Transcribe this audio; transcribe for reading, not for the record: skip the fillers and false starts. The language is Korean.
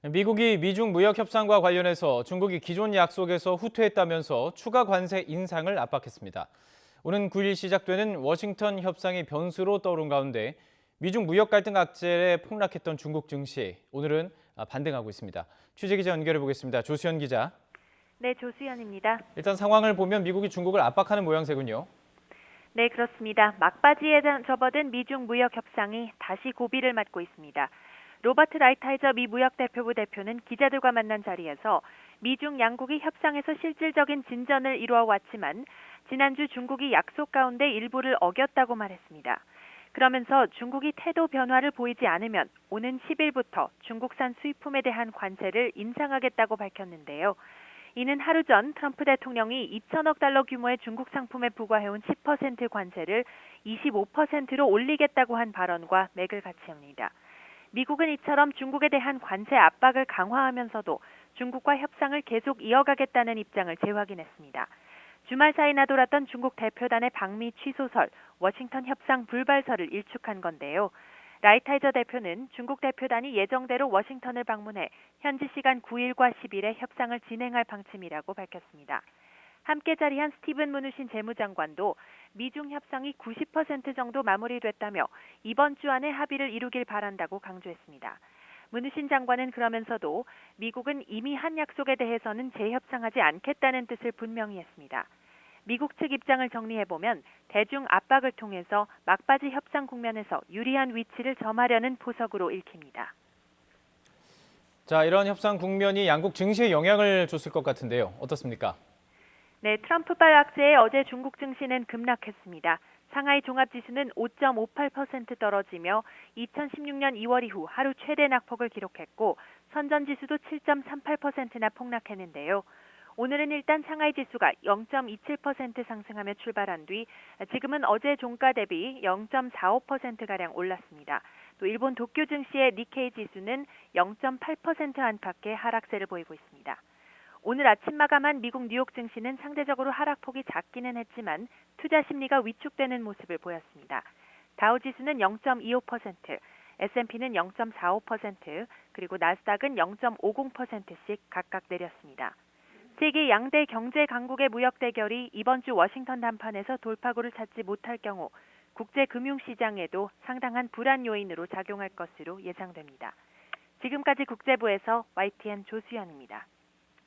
미국이 미중 무역 협상과 관련해서 중국이 기존 약속에서 후퇴했다면서 추가 관세 인상을 압박했습니다. 오는 9일 시작되는 워싱턴 협상이 변수로 떠오른 가운데 미중 무역 갈등 악재에 폭락했던 중국 증시, 오늘은 반등하고 있습니다. 취재 기자 연결해 보겠습니다. 조수연 기자. 네, 조수연입니다. 일단 상황을 보면 미국이 중국을 압박하는 모양새군요. 네, 그렇습니다. 막바지에 접어든 미중 무역 협상이 다시 고비를 맞고 있습니다. 로버트 라이트하이저 미 무역대표부 대표는 기자들과 만난 자리에서 미중 양국이 협상에서 실질적인 진전을 이루어 왔지만 지난주 중국이 약속 가운데 일부를 어겼다고 말했습니다. 그러면서 중국이 태도 변화를 보이지 않으면 오는 10일부터 중국산 수입품에 대한 관세를 인상하겠다고 밝혔는데요. 이는 하루 전 트럼프 대통령이 2천억 달러 규모의 중국 상품에 부과해온 10% 관세를 25%로 올리겠다고 한 발언과 맥을 같이 합니다. 미국은 이처럼 중국에 대한 관세 압박을 강화하면서도 중국과 협상을 계속 이어가겠다는 입장을 재확인했습니다. 주말 사이나 돌았던 중국 대표단의 방미 취소설, 워싱턴 협상 불발설을 일축한 건데요. 라이트하이저 대표는 중국 대표단이 예정대로 워싱턴을 방문해 현지 시간 9일과 10일에 협상을 진행할 방침이라고 밝혔습니다. 함께 자리한 스티븐 무누신 재무장관도 미중 협상이 90% 정도 마무리됐다며 이번 주 안에 합의를 이루길 바란다고 강조했습니다. 무누신 장관은 그러면서도 미국은 이미 한 약속에 대해서는 재협상하지 않겠다는 뜻을 분명히 했습니다. 미국 측 입장을 정리해보면 대중 압박을 통해서 막바지 협상 국면에서 유리한 위치를 점하려는 포석으로 읽힙니다. 자, 이런 협상 국면이 양국 증시에 영향을 줬을 것 같은데요. 어떻습니까? 네, 트럼프발 악재에 어제 중국 증시는 급락했습니다. 상하이 종합지수는 5.58% 떨어지며 2016년 2월 이후 하루 최대 낙폭을 기록했고 선전지수도 7.38%나 폭락했는데요. 오늘은 일단 상하이 지수가 0.27% 상승하며 출발한 뒤 지금은 어제 종가 대비 0.45%가량 올랐습니다. 또 일본 도쿄 증시의 니케이 지수는 0.8% 안팎의 하락세를 보이고 있습니다. 오늘 아침 마감한 미국 뉴욕 증시는 상대적으로 하락폭이 작기는 했지만 투자 심리가 위축되는 모습을 보였습니다. 다우 지수는 0.25%, S&P는 0.45%, 그리고 나스닥은 0.50%씩 각각 내렸습니다. 세계 양대 경제 강국의 무역 대결이 이번 주 워싱턴 담판에서 돌파구를 찾지 못할 경우 국제 금융시장에도 상당한 불안 요인으로 작용할 것으로 예상됩니다. 지금까지 국제부에서 YTN 조수연입니다.